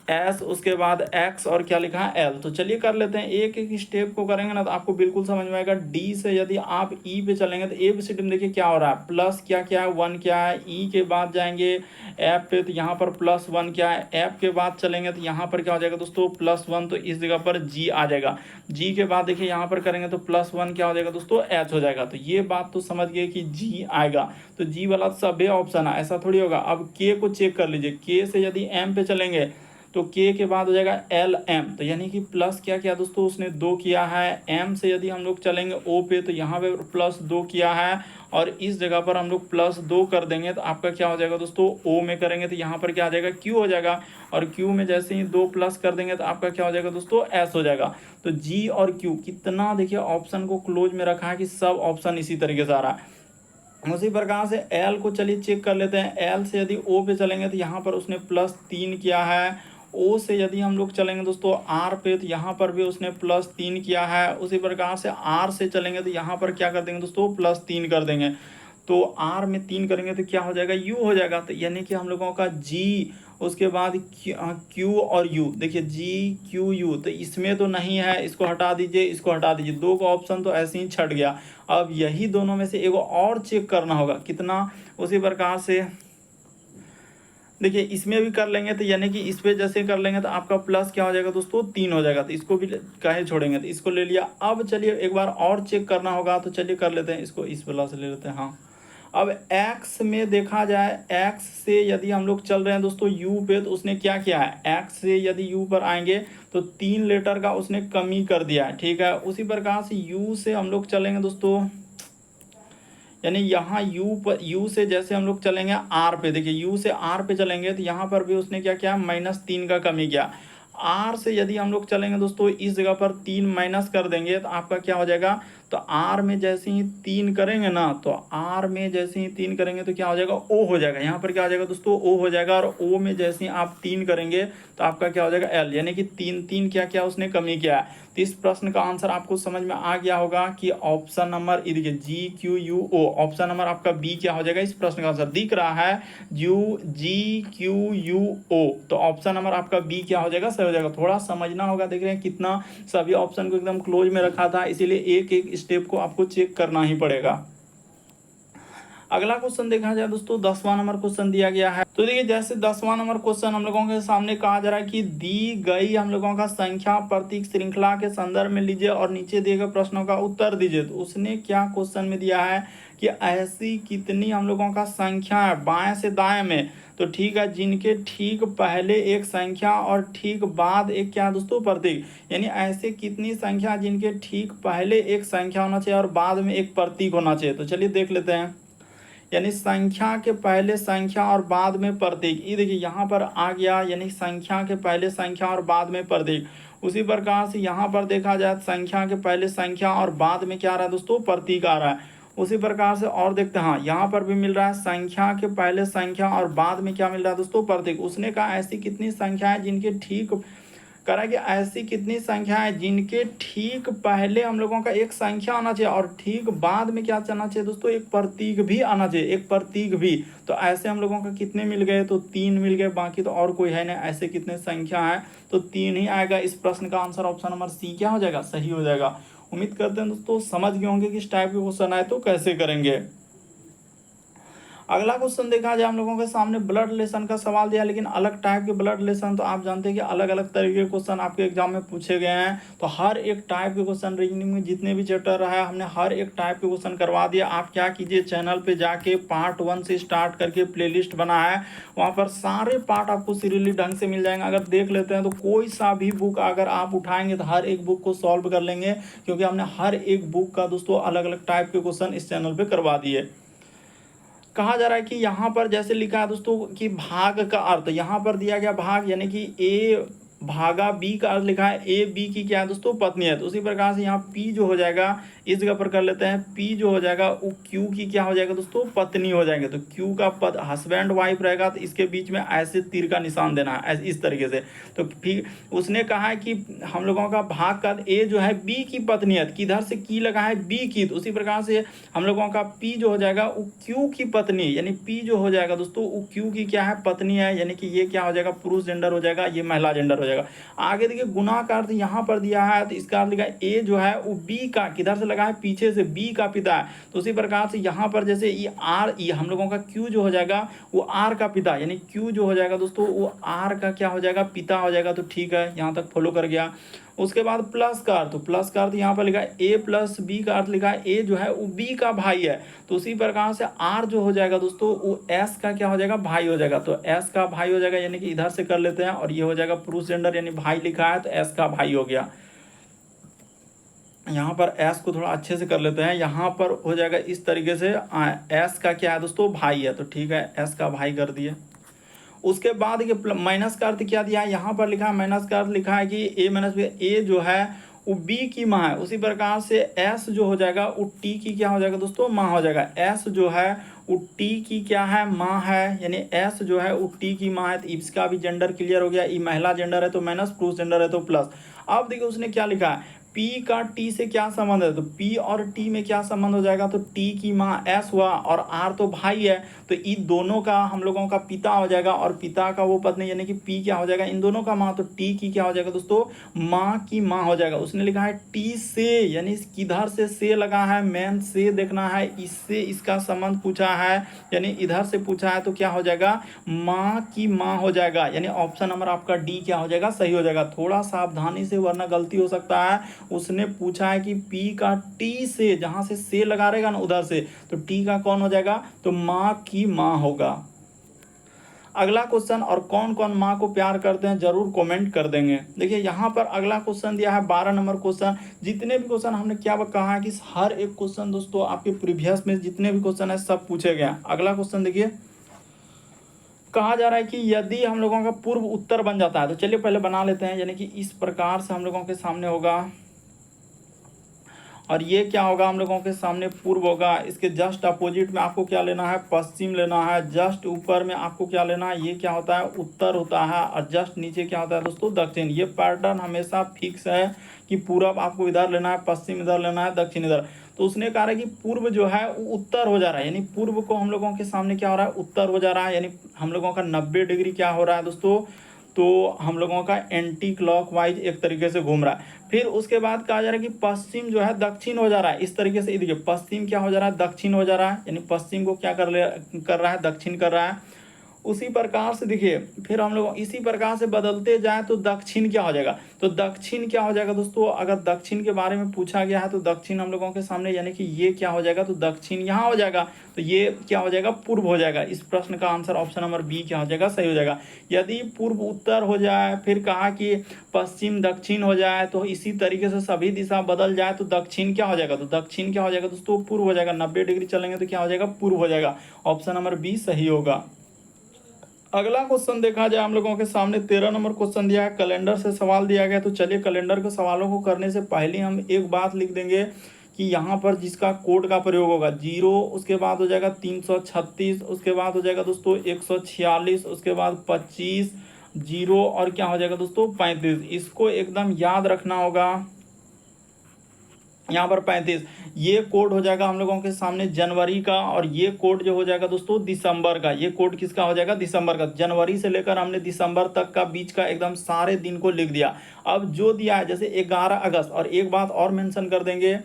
एस, उसके बाद एक्स और क्या लिखा है एल। तो चलिए कर लेते हैं, एक एक स्टेप को करेंगे ना तो आपको बिल्कुल समझ में आएगा। डी से यदि आप ई पे चलेंगे तो ए बी सी डी में देखिए क्या हो रहा है, प्लस क्या क्या है 1 क्या है, ई के बाद जाएंगे एफ पे तो यहाँ पर +1 क्या है, एफ के बाद चलेंगे तो यहाँ पर क्या हो जाएगा दोस्तों +1, तो इस जगह पर जी आ जाएगा। जी के बाद देखिए यहाँ पर करेंगे तो +1 क्या हो जाएगा दोस्तों एच हो जाएगा। तो ये बात तो समझ गए कि जी आएगा, तो जी वाला सभी ऑप्शन है, ऐसा थोड़ी होगा। अब के को चेक कर लीजिए, के से यदि एम पे चलेंगे तो के के बाद हो जाएगा एल एम, तो यानी कि प्लस क्या किया दोस्तों उसने 2 किया है। एम से यदि हम लोग चलेंगे ओ पे तो यहाँ पे +2 किया है, और इस जगह पर हम लोग +2 कर देंगे तो आपका क्या हो जाएगा दोस्तों, ओ में करेंगे तो यहाँ पर क्या आ जाएगा क्यू हो जाएगा, और क्यू में जैसे ही 2 प्लस कर देंगे तो आपका क्या हो जाएगा दोस्तों एस हो जाएगा। तो जी और क्यू कितना देखिए ऑप्शन को क्लोज में रखा है कि सब ऑप्शन इसी तरीके से आ रहा है। उसी प्रकार से एल को चलिए चेक कर लेते हैं, एल से यदि ओ पे चलेंगे तो यहाँ पर उसने +3 किया है। ओ से यदि हम लोग चलेंगे दोस्तों आर पे तो यहाँ पर भी उसने +3 किया है। उसी प्रकार से आर से चलेंगे तो यहाँ पर क्या कर देंगे दोस्तों +3 कर देंगे, तो आर में 3 करेंगे तो क्या हो जाएगा यू हो जाएगा। तो यानी कि हम लोगों का जी, उसके बाद क्यू और यू, देखिए जी क्यू यू, तो इसमें तो नहीं है, इसको हटा दीजिए, इसको हटा दीजिए, 2 का ऑप्शन तो ऐसे ही छट गया। अब यही दोनों में से एगो और चेक करना होगा कितना। उसी प्रकार से देखिए इसमें भी कर लेंगे तो यानी कि इस पे जैसे कर लेंगे तो आपका प्लस क्या हो जाएगा दोस्तों 3 हो जाएगा, तो इसको भी काहे छोड़ेंगे, तो इसको ले लिया। अब चलिए एक बार और चेक करना होगा, तो चलिए कर लेते हैं, इसको इस वाला से ले लेते हैं। हाँ, अब x में देखा जाए, x से यदि हम लोग चल रहे हैं दोस्तों u पे तो उसने क्या किया है, x से यदि u पर आएंगे तो 3 लेटर का उसने कमी कर दिया है, ठीक है। उसी प्रकार से u से हम लोग चलेंगे दोस्तों, यानी यहाँ u से जैसे हम लोग चलेंगे r पे, देखिए u से r पे चलेंगे तो यहाँ पर भी उसने क्या किया -3 का कमी किया। r से यदि हम लोग चलेंगे दोस्तों इस जगह पर 3 माइनस कर देंगे तो आपका क्या हो जाएगा, तो r में जैसे ही 3 करेंगे ना, तो r में जैसे ही 3 करेंगे तो क्या हो जाएगा o हो जाएगा, यहाँ पर क्या हो जाएगा दोस्तों o हो जाएगा, और o में जैसे ही आप 3 करेंगे तो आपका क्या हो जाएगा l, यानी कि 3 क्या क्या उसने कमी किया है। तो इस प्रश्न का आंसर आपको समझ में आ गया होगा कि ऑप्शन नंबर ये देखिए जी क्यू यू ओ, ऑप्शन नंबर आपका बी क्या हो जाएगा। इस प्रश्न का आंसर दिख रहा है यू जी क्यू यू ओ, तो ऑप्शन नंबर आपका बी क्या हो जाएगा, सही हो जाएगा। थोड़ा समझना होगा, देख रहे हैं कितना सभी ऑप्शन को एकदम क्लोज में रखा था, इसीलिए एक एक स्टेप को आपको चेक करना ही पड़ेगा। अगला क्वेश्चन देखा जाए दोस्तों 10वां नंबर क्वेश्चन दिया गया है। तो देखिए जैसे 10वां नंबर क्वेश्चन हम लोगों के सामने कहा जा रहा है कि दी गई हम लोगों का संख्या प्रतीक श्रृंखला के संदर्भ में लीजिए और नीचे दिए गए प्रश्नों का उत्तर दीजिए। तो उसने क्या क्वेश्चन में दिया है कि ऐसी कितनी हम लोगों का संख्या है बाएं से दाएं में, तो ठीक है, जिनके ठीक पहले एक संख्या और ठीक बाद एक क्या दोस्तों प्रतीक, यानी ऐसे कितनी संख्या जिनके ठीक पहले एक संख्या होना चाहिए और बाद में एक प्रतीक होना चाहिए। तो चलिए देख लेते हैं, यानी संख्या के पहले संख्या और बाद में प्रतीक, ये देखिए यहाँ पर आ गया, यानी संख्या के पहले संख्या और बाद में प्रतीक। उसी प्रकार से यहाँ पर देखा जाए संख्या के पहले संख्या और बाद में क्या आ रहा है दोस्तों प्रतीक आ रहा है। उसी प्रकार से और देखते हैं, हाँ यहाँ पर भी मिल रहा है संख्या के पहले संख्या और बाद में क्या मिल रहा है दोस्तों प्रतीक। उसने कहा ऐसी कितनी संख्या है जिनके ठीक करा कि ऐसी कितनी संख्या है जिनके ठीक पहले हम लोगों का एक संख्या आना चाहिए और ठीक बाद में क्या आना चाहिए दोस्तों, एक प्रतीक भी आना चाहिए, एक प्रतीक भी। तो ऐसे हम लोगों का कितने मिल गए, तो 3 मिल गए, बाकी तो और कोई है नहीं। ऐसे कितने संख्या है तो 3 ही आएगा। इस प्रश्न का आंसर ऑप्शन नंबर सी क्या हो जाएगा, सही हो जाएगा। उम्मीद करते हैं दोस्तों समझ गए होंगे कि इस टाइप के क्वेश्चन आए तो कैसे करेंगे। अगला क्वेश्चन देखा जाए हम लोगों के सामने ब्लड रिलेशन का सवाल दिया, लेकिन अलग टाइप के ब्लड रिलेशन। तो आप जानते हैं कि अलग अलग तरीके के क्वेश्चन आपके एग्जाम में पूछे गए हैं। तो हर एक टाइप के क्वेश्चन रीजनिंग में जितने भी चैप्टर रहा है हमने हर एक टाइप के क्वेश्चन करवा दिया। आप क्या कीजिए, चैनल पे जाके पार्ट 1 से स्टार्ट करके प्लेलिस्ट बना है, वहाँ पर सारे पार्ट आपको सीरियली ढंग से मिल जाएंगे। अगर देख लेते हैं तो कोई सा भी बुक अगर आप उठाएंगे तो हर एक बुक को सॉल्व कर लेंगे, क्योंकि हमने हर एक बुक का दोस्तों अलग अलग टाइप के क्वेश्चन इस चैनल पे करवा दिए। कहा जा रहा है कि यहाँ पर जैसे लिखा है दोस्तों कि भाग का अर्थ, यहाँ पर दिया गया भाग यानी कि ए भागा बी का अर्थ लिखा है ए बी की क्या है दोस्तों पत्नी है। तो उसी प्रकार से यहाँ पी जो हो जाएगा इस जगह पर कर लेते हैं, पी जो हो जाएगा वो क्यू की क्या हो जाएगा दोस्तों पत्नी हो जाएंगे। तो क्यू का पद हस्बैंड वाइफ रहेगा, तो इसके बीच में ऐसे तीर का निशान देना है इस तरीके से। तो फिर उसने कहा है कि हम लोगों का भाग का ए जो है बी की पत्नी है, किधर से की लगा है बी की, तो उसी प्रकार से हम लोगों का पी जो हो जाएगा वो क्यू की पत्नी, यानी पी जो हो जाएगा दोस्तों वो क्यू की क्या है पत्नी है, यानी कि ये क्या हो जाएगा पुरुष जेंडर हो जाएगा, ये महिला जेंडर हो जाएगा। आगे देखिए गुना का अर्थ यहाँ पर दिया है, तो इसका अर्थ लिखा है ए जो है वो बी का किधर से लगा है पीछे से, बी का पिता है। तो उसी प्रकार से यहाँ पर जैसे ये आर, ये हम लोगों का क्यू जो हो जाएगा वो आर का पिता, यानी क्यू जो हो जाएगा दोस्तों वो आर का क्या हो जाएगा पिता हो जाएगा। तो ठीक है, यहाँ तक फॉलो कर गया। उसके बाद प्लस का अर्थ, तो प्लस का अर्थ यहाँ पर लिखा है ए प्लस बी का अर्थ लिखा है ए जो है वो बी का भाई है। तो उसी प्रकार से आर जो हो जाएगा दोस्तों वो एस का क्या हो जाएगा भाई हो जाएगा। तो एस का भाई हो जाएगा, यानी कि इधर से कर लेते हैं और ये हो जाएगा पुरुष जेंडर यानी भाई लिखा है तो एस का भाई हो गया। यहाँ पर एस को थोड़ा अच्छे से कर लेते हैं, यहाँ पर हो जाएगा इस तरीके से एस का क्या है दोस्तों भाई है। तो ठीक है, एस का भाई कर दिए। उसके बाद ये माइनस का अर्थ क्या दिया है, यहाँ पर लिखा है माइनस का अर्थ लिखा है कि ए माइनस बी, ए जो है वो बी की माँ है। उसी प्रकार से एस जो हो जाएगा वो टी की क्या हो जाएगा दोस्तों माँ हो जाएगा। एस जो है वो टी की क्या है माँ है, यानी एस जो है वो टी की माँ है। तो इसका भी जेंडर क्लियर हो गया, ये महिला जेंडर है तो माइनस, पुरुष जेंडर है तो प्लस। अब देखिए उसने क्या लिखा है, पी का टी से क्या संबंध है, तो पी और टी में क्या संबंध हो जाएगा, तो टी की माँ एस हुआ और आर तो भाई है, तो इन दोनों का हम लोगों का पिता हो जाएगा और पिता का वो पत्नी यानी कि पी क्या हो जाएगा इन दोनों का माँ, तो टी की क्या हो जाएगा दोस्तों माँ की माँ हो जाएगा। उसने लिखा है टी से, यानी किधर से लगा है मेन से देखना है, इससे इसका संबंध पूछा है यानी इधर से पूछा है तो क्या हो जाएगा माँ की माँ हो जाएगा, यानी ऑप्शन नंबर आपका डी क्या हो जाएगा सही हो जाएगा। थोड़ा सावधानी से वरना गलती हो सकता है। उसने पूछा है कि पी का टी से, जहां से लगा रहेगा ना उधर से, तो टी का कौन हो जाएगा तो माँ की माँ होगा। अगला क्वेश्चन, और कौन कौन माँ को प्यार करते हैं जरूर कमेंट कर देंगे। देखिए यहाँ पर अगला क्वेश्चन दिया है 12 नंबर क्वेश्चन। जितने भी क्वेश्चन हमने क्या कहा है कि हर एक क्वेश्चन दोस्तों आपके प्रीवियस में जितने भी क्वेश्चन है सब पूछे गए। अगला क्वेश्चन देखिए, कहा जा रहा है कि यदि हम लोगों का पूर्व उत्तर बन जाता है, तो चलिए पहले बना लेते हैं, यानी कि इस प्रकार से हम लोगों के सामने होगा और ये क्या होगा हम लोगों के सामने पूर्व होगा। इसके जस्ट अपोजिट में आपको क्या लेना है पश्चिम लेना है, जस्ट ऊपर में आपको क्या लेना है ये क्या होता है उत्तर होता है और जस्ट नीचे क्या होता है दोस्तों दक्षिण। ये पैटर्न हमेशा फिक्स है कि पूरब आपको इधर लेना है, पश्चिम इधर लेना है, दक्षिण इधर। तो उसने कहा है कि पूर्व जो है वो उत्तर हो जा रहा है, यानी पूर्व को हम लोगों के सामने क्या हो रहा है उत्तर हो जा रहा है, यानी हम लोगों का 90 डिग्री क्या हो रहा है दोस्तों, तो हम लोगों का एंटी क्लॉकवाइज एक तरीके से घूम रहा है। फिर उसके बाद कहा जा रहा है कि पश्चिम जो है दक्षिण हो जा रहा है, इस तरीके से देखिए पश्चिम क्या हो जा रहा है दक्षिण हो जा रहा है, यानी पश्चिम को क्या कर रहा है दक्षिण कर रहा है। उसी प्रकार से देखिए फिर हम लोग इसी प्रकार से बदलते जाए तो दक्षिण क्या हो जाएगा, तो दक्षिण क्या हो जाएगा दोस्तों, अगर दक्षिण के बारे में पूछा गया है तो दक्षिण हम लोगों के सामने यानी कि ये क्या हो जाएगा तो दक्षिण यहाँ हो जाएगा, तो ये क्या हो जाएगा पूर्व हो जाएगा। इस प्रश्न का आंसर ऑप्शन नंबर बी क्या हो जाएगा सही हो जाएगा। यदि पूर्व उत्तर हो जाए, फिर कहा कि पश्चिम दक्षिण हो जाए, तो इसी तरीके से सभी दिशा बदल जाए तो दक्षिण क्या हो जाएगा, तो दक्षिण क्या हो जाएगा दोस्तों पूर्व हो जाएगा। 90 डिग्री चलेंगे तो क्या हो जाएगा पूर्व हो जाएगा, ऑप्शन नंबर बी सही होगा। अगला क्वेश्चन देखा जाए हम लोगों के सामने 13 नंबर क्वेश्चन दिया है, कैलेंडर से सवाल दिया गया। तो चलिए कैलेंडर के सवालों को करने से पहले हम एक बात लिख देंगे कि यहाँ पर जिसका कोड का प्रयोग होगा 0, उसके बाद हो जाएगा 336, उसके बाद हो जाएगा दोस्तों 146, उसके बाद 25, 0 और क्या हो जाएगा दोस्तों 35। इसको एकदम याद रखना होगा। यहाँ पर 35 ये कोड हो जाएगा हम लोगों के सामने जनवरी का, और ये कोड जो हो जाएगा दोस्तों दिसंबर का। ये कोड किसका हो जाएगा दिसंबर का। जनवरी से लेकर हमने दिसंबर तक का बीच का एकदम सारे दिन को लिख दिया। अब जो दिया है जैसे 11 अगस्त, और एक बात और मेंशन कर देंगे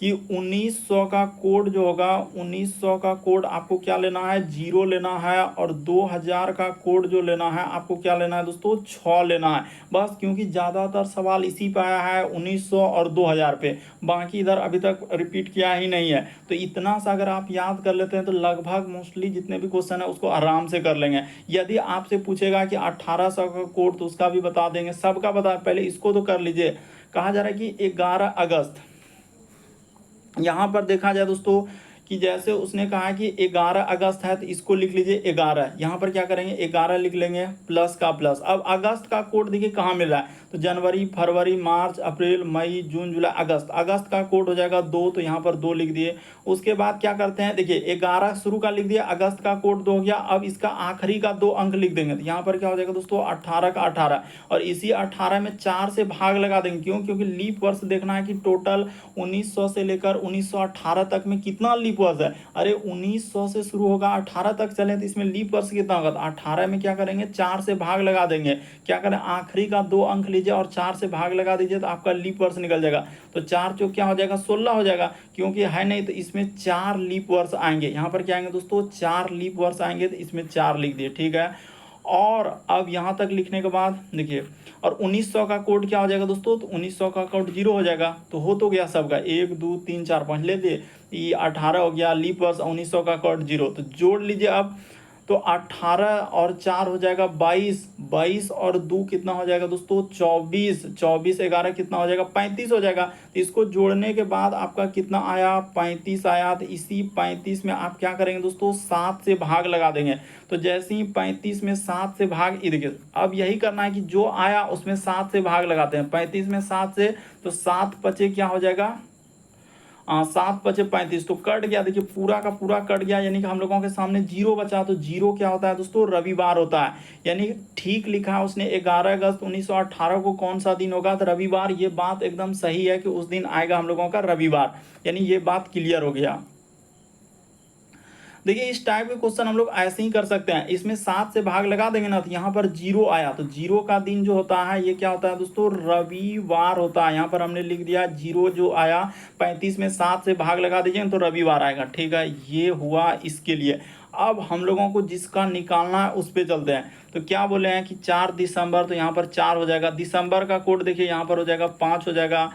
कि 1900 का कोड जो होगा 1900 का कोड आपको क्या लेना है 0 लेना है, और 2000 का कोड जो लेना है आपको क्या लेना है दोस्तों 6 लेना है बस, क्योंकि ज़्यादातर सवाल इसी पे आया है 1900 और 2000 पे, बाकी इधर अभी तक रिपीट किया ही नहीं है। तो इतना सा अगर आप याद कर लेते हैं तो लगभग मोस्टली जितने भी क्वेश्चन है उसको आराम से कर लेंगे। यदि आपसे पूछेगा कि 1800 का कोड तो उसका भी बता देंगे, सबका बता, पहले इसको तो कर लीजिए। कहा जा रहा है कि 11 अगस्त, यहाँ पर देखा जाए दोस्तों कि जैसे उसने कहा कि 11 अगस्त है तो इसको लिख लीजिए 11, यहाँ पर क्या करेंगे 11 लिख लेंगे प्लस का प्लस। अब अगस्त का कोड देखिए कहाँ मिल रहा है, तो जनवरी, फरवरी, मार्च, अप्रैल, मई, जून, जुलाई, अगस्त। अगस्त का कोड हो जाएगा 2, तो यहाँ पर 2 लिख दिए। उसके बाद क्या करते हैं, देखिए 11 शुरू का लिख दिया, अगस्त का कोड 2 हो गया। अब इसका आखिरी का 2 अंक लिख देंगे, तो यहाँ पर क्या हो जाएगा दोस्तों 18 का 18, और इसी 18 में 4 से भाग लगा देंगे। क्यों? क्योंकि लीप वर्ष देखना है कि टोटल 1900 से लेकर 1918 तक में कितना लीप वर्ष है। अरे 1900 से शुरू होगा 18 तक चले तो इसमें लीप वर्ष कितना होगा, तो 18 में क्या करेंगे 4 से भाग लगा देंगे। क्या करें, आखिरी का 2 अंक लीजिए और 4 से भाग लगा दीजिए, तो आपका लीप वर्ष निकल जाएगा। तो 4 चौक क्या हो जाएगा 16 हो जाएगा, क्योंकि है नहीं तो इसमें 4 लीप वर्ष आएंगे। यहाँ पर क्या आएंगे दोस्तों 4 लीप वर्ष आएंगे, तो इसमें 4 लिख दिए, ठीक है। और अब यहाँ तक लिखने के बाद देखिए, और 1900 का कोड क्या हो जाएगा दोस्तों, तो 1900 का कोड 0 हो जाएगा। तो हो तो गया सबका, 1 2 3 4 5 ले दिए, ये 18 हो गया लीप वर्ष, 1900 का कोड 0। तो जोड़ लीजिए अब, तो 18 और 4 हो जाएगा 22, 22 और 2 कितना हो जाएगा दोस्तों 24, 24 11 कितना हो जाएगा 35 हो जाएगा। तो इसको जोड़ने के बाद आपका कितना आया 35 आया। तो इसी 35 में आप क्या करेंगे दोस्तों 7 से भाग लगा देंगे। तो जैसे ही 35 में 7 से भाग, ये देखिए अब यही करना है कि जो आया उसमें 7 से भाग लगाते हैं। 35 में 7 से, तो 7 पचे क्या हो जाएगा 7 पचे 35, तो कट गया, देखिए पूरा का पूरा कट गया, यानी कि हम लोगों के सामने 0 बचा। तो 0 क्या होता है दोस्तों रविवार होता है, यानी ठीक लिखा है उसने 11 अगस्त 1918 को कौन सा दिन होगा, तो रविवार। ये बात एकदम सही है कि उस दिन आएगा हम लोगों का रविवार, यानी ये बात क्लियर हो गया। देखिए इस टाइप के क्वेश्चन हम लोग ऐसे ही कर सकते हैं, इसमें 7 से भाग लगा देंगे ना, तो यहाँ पर 0 आया, तो 0 का दिन जो होता है ये क्या होता है दोस्तों रविवार होता है। यहाँ पर हमने लिख दिया 0 जो आया 35 में 7 से भाग लगा दीजिए तो रविवार आएगा, ठीक है। ये हुआ इसके लिए। अब हम लोगों को जिसका निकालना है उस पर चलते हैं। तो क्या बोले हैं कि 4 दिसंबर, तो यहाँ पर 4 हो जाएगा। दिसंबर का कोड देखिए यहाँ पर हो जाएगा 5 हो जाएगा।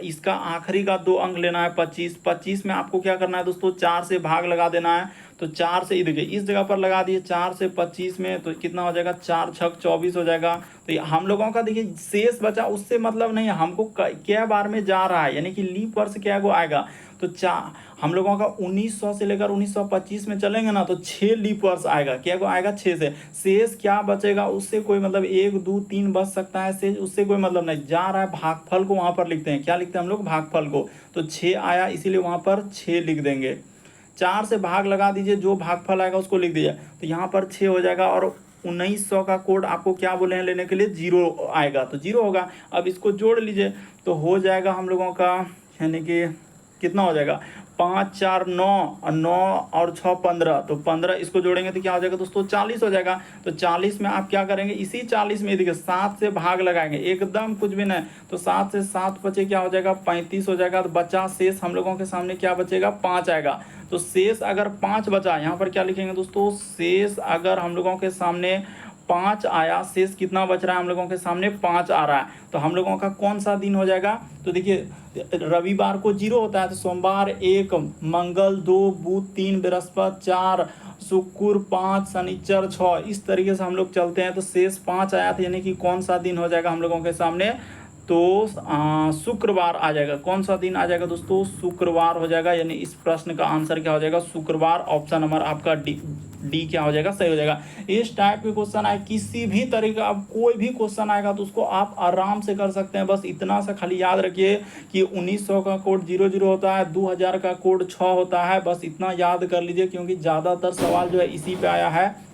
इसका आखिरी का 2 अंक लेना है 25, 25 में आपको क्या करना है दोस्तों 4 से भाग लगा देना है। तो 4 से, देखिए इस जगह पर लगा दिए 4 से 25 में, तो कितना हो जाएगा 4 छक 24 हो जाएगा। तो हम लोगों का देखिए शेष बचा, उससे मतलब नहीं है हमको क्या बार में जा रहा है, यानी कि लीप वर्ष क्या गो आएगा। तो हम लोगों का 1900 से लेकर 1925 में चलेंगे ना, तो 6 लीप वर्ष आएगा। क्या को आएगा 6 से। शेष क्या बचेगा उससे कोई मतलब 1 2 3 बच सकता है शेष, उससे कोई मतलब नहीं। जा रहा है भागफल को वहां पर लिखते हैं, क्या लिखते हैं हम लोग भागफल को। तो 6 आया इसीलिए वहां पर 6 लिख देंगे। 4 से भाग लगा दीजिए, जो भागफल आएगा उसको लिख दीजिए, तो यहाँ पर 6 हो जाएगा। और 1900 का कोड आपको क्या बोले हैं लेने के लिए 0 आएगा, तो 0 होगा। अब इसको जोड़ लीजिए तो हो जाएगा हम लोगों का, यानी कि कितना हो जाएगा 5 4 9 और 9 और 6 15, तो 15 इसको जोड़ेंगे तो क्या हो जाएगा दोस्तों 40 हो जाएगा। तो 40 में आप क्या करेंगे, इसी 40 में देखिए 7 से भाग लगाएंगे, एकदम कुछ भी नहीं। तो 7 से 7 बचे क्या हो जाएगा 35 हो जाएगा। तो बचा शेष हम लोगों के सामने क्या बचेगा 5 आएगा। तो शेष अगर 5 बचा, यहाँ पर क्या लिखेंगे दोस्तों, शेष अगर हम लोगों के सामने 5 आया, शेष कितना बच रहा है हम लोगों के सामने 5 आ रहा है। तो हम लोगों का कौन सा दिन हो जाएगा, तो देखिए रविवार को 0 होता है, तो सोमवार 1, मंगल 2, बुध 3, बृहस्पति 4, शुक्र 5, शनिचर 6, इस तरीके से हम लोग चलते हैं। तो शेष 5 आया था, यानी कि कौन सा दिन हो जाएगा हम लोगों के सामने, तो शुक्रवार आ जाएगा। कौन सा दिन आ जाएगा दोस्तों, शुक्रवार हो जाएगा। यानी इस प्रश्न का आंसर क्या हो जाएगा शुक्रवार। ऑप्शन नंबर आपका डी क्या हो जाएगा सही हो जाएगा। इस टाइप के क्वेश्चन आए, किसी भी तरीके का अब कोई भी क्वेश्चन आएगा तो उसको आप आराम से कर सकते हैं। बस इतना सा खाली याद रखिए कि 1900 का कोड 00 होता है, 2000 का कोड 6 होता है। बस इतना याद कर लीजिए, क्योंकि ज़्यादातर सवाल जो है इसी पे आया है।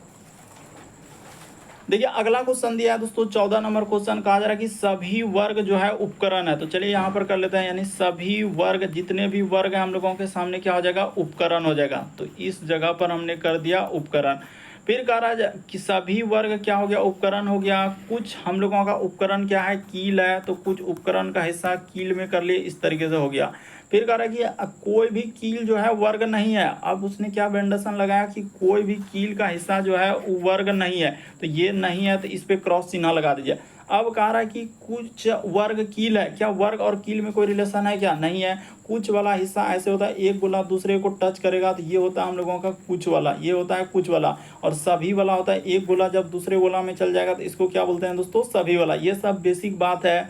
देखिए अगला क्वेश्चन दिया है दोस्तों 14 नंबर क्वेश्चन, कहा जा रहा है कि सभी वर्ग जो है उपकरण है। तो चलिए यहाँ पर कर लेते हैं, यानी सभी वर्ग, जितने भी वर्ग हैं हम लोगों के सामने क्या हो जाएगा उपकरण हो जाएगा। तो इस जगह पर हमने कर दिया उपकरण। फिर कह रहा है कि सभी वर्ग क्या हो गया उपकरण हो गया। कुछ हम लोगों का उपकरण क्या है कील है, तो कुछ उपकरण का हिस्सा कील में कर लिए, इस तरीके से हो गया। फिर कह रहा है कि कोई भी कील जो है वर्ग नहीं है। अब उसने क्या वेंडेशन लगाया कि कोई भी कील का हिस्सा जो है वो वर्ग नहीं है, तो ये नहीं है तो इस पे क्रॉस चिन्ह लगा दीजिए। अब कह रहा है कि कुछ वर्ग कील है, क्या वर्ग और कील में कोई रिलेशन है क्या, नहीं है। कुछ वाला हिस्सा ऐसे होता है, एक गोला दूसरे को टच करेगा तो ये होता है हम लोगों का कुछ वाला, ये होता है कुछ वाला। और सभी वाला होता है, एक गोला जब दूसरे गोला में चल जाएगा तो इसको क्या बोलते हैं दोस्तों सभी वाला। ये सब बेसिक बात है।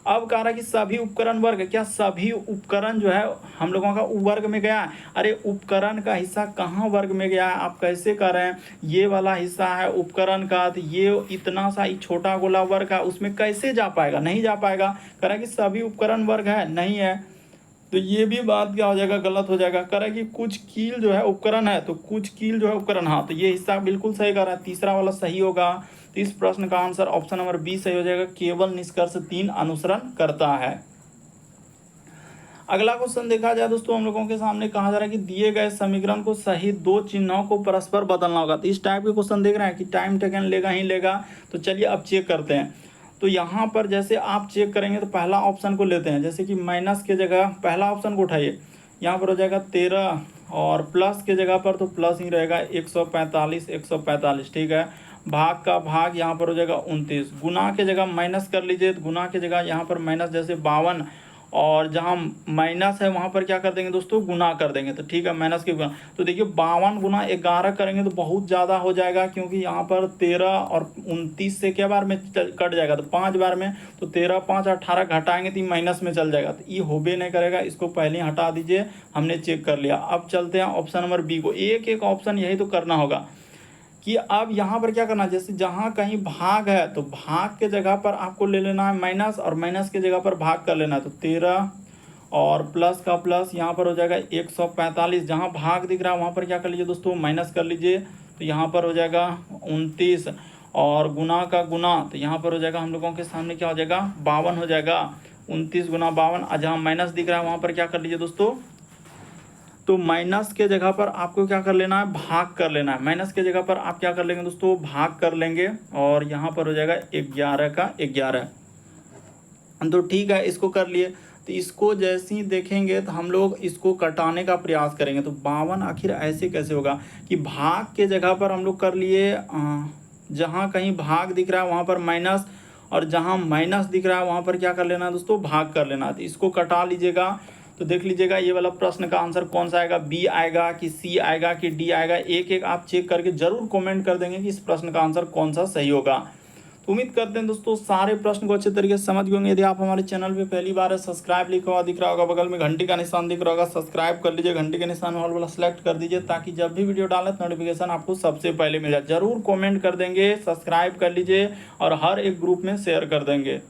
अब कह रहा है कि सभी उपकरण वर्ग, क्या सभी उपकरण जो है हम लोगों का वर्ग में गया है? अरे उपकरण का हिस्सा कहाँ वर्ग में गया है? आप कैसे कर रहे हैं? ये वाला हिस्सा है उपकरण का, तो ये इतना सा छोटा गोला वर्ग है, उसमें कैसे जा पाएगा? नहीं जा पाएगा। कह रहा है कि सभी उपकरण वर्ग है, नहीं है, तो ये भी बात क्या हो जाएगा? गलत हो जाएगा। कह रहा है कि कुछ कील जो है उपकरण है, तो कुछ कील जो है उपकरण, हाँ, तो ये हिस्सा बिल्कुल सही कर रहा है, तीसरा वाला सही होगा। तो इस प्रश्न का आंसर ऑप्शन नंबर बी सही हो जाएगा, केवल निष्कर्ष 3 अनुसरण करता है। अगला क्वेश्चन देखा जाए दोस्तों, हम लोगों के सामने कहा जा रहा है कि दिए गए समीकरण को सही 2 चिन्हों को परस्पर बदलना होगा। तो इस टाइप के क्वेश्चन देख रहे हैं कि टाइम टेकन लेगा ही लेगा। तो चलिए अब चेक करते हैं। तो यहाँ पर जैसे आप चेक करेंगे तो पहला ऑप्शन को लेते हैं, जैसे कि माइनस के जगह पहला ऑप्शन को उठाइए, यहाँ पर हो जाएगा 13 और प्लस के जगह पर तो प्लस ही रहेगा 145, ठीक है। भाग का भाग यहाँ पर हो जाएगा 29, गुना के जगह माइनस कर लीजिए, तो गुना के जगह यहाँ पर माइनस जैसे 52, और जहाँ माइनस है वहाँ पर क्या कर देंगे दोस्तों? गुना कर देंगे। तो ठीक है, माइनस के गुना, तो देखिए 52 गुना 11 करेंगे तो बहुत ज़्यादा हो जाएगा, क्योंकि यहाँ पर 13 और 29 से क्या बार में कट जाएगा? तो 5 बार में, तो 13 5 18 घटाएंगे तो माइनस में चल जाएगा, तो ये होबे नहीं करेगा, इसको पहले ही हटा दीजिए। हमने चेक कर लिया। अब चलते हैं ऑप्शन नंबर बी को, एक एक ऑप्शन यही तो करना होगा कि अब यहाँ पर क्या करना है, जैसे जहाँ कहीं भाग है तो भाग के जगह पर आपको ले लेना है माइनस, और माइनस के जगह पर भाग कर लेना है। तो 13 और प्लस का प्लस यहाँ पर हो जाएगा 145, जहाँ भाग दिख रहा है वहाँ पर क्या कर लीजिए दोस्तों? माइनस कर लीजिए, तो यहाँ पर हो जाएगा 29, और गुना का गुना, तो यहाँ पर हो जाएगा हम लोगों के सामने क्या हो जाएगा? 52 हो जाएगा, 29 गुना 52, जहाँ माइनस दिख रहा है वहाँ पर क्या कर लीजिए दोस्तों? तो माइनस के जगह पर आपको क्या कर लेना है? भाग कर लेना है। माइनस के जगह पर आप क्या कर लेंगे दोस्तों? भाग कर लेंगे, और यहाँ पर हो जाएगा 11 का 11। तो ठीक है, इसको कर लिए। तो इसको जैसे ही देखेंगे तो हम लोग इसको कटाने का प्रयास करेंगे। तो 52 आखिर ऐसे कैसे होगा कि भाग के जगह पर हम लोग कर लिए, जहाँ कहीं भाग दिख रहा है वहाँ पर माइनस, और जहाँ माइनस दिख रहा है वहाँ पर क्या कर लेना है दोस्तों? भाग कर लेना है। तो इसको कटा लीजिएगा, तो देख लीजिएगा ये वाला प्रश्न का आंसर कौन सा आएगा? बी आएगा कि सी आएगा कि डी आएगा? एक एक आप चेक करके जरूर कमेंट कर देंगे कि इस प्रश्न का आंसर कौन सा सही होगा। तो उम्मीद करते हैं दोस्तों सारे प्रश्न को अच्छे तरीके से समझ गए होंगे। यदि आप हमारे चैनल पे पहली बार है, सब्सक्राइब लिखा हुआ दिख रहा होगा, बगल में घंटी का निशान दिख रहा होगा, सब्सक्राइब कर लीजिए, घंटी के निशान वाला सेलेक्ट कर दीजिए, ताकि जब भी वीडियो डालें तो नोटिफिकेशन आपको सबसे पहले मिल जाए। जरूर कमेंट कर देंगे, सब्सक्राइब कर लीजिए और हर एक ग्रुप में शेयर कर देंगे।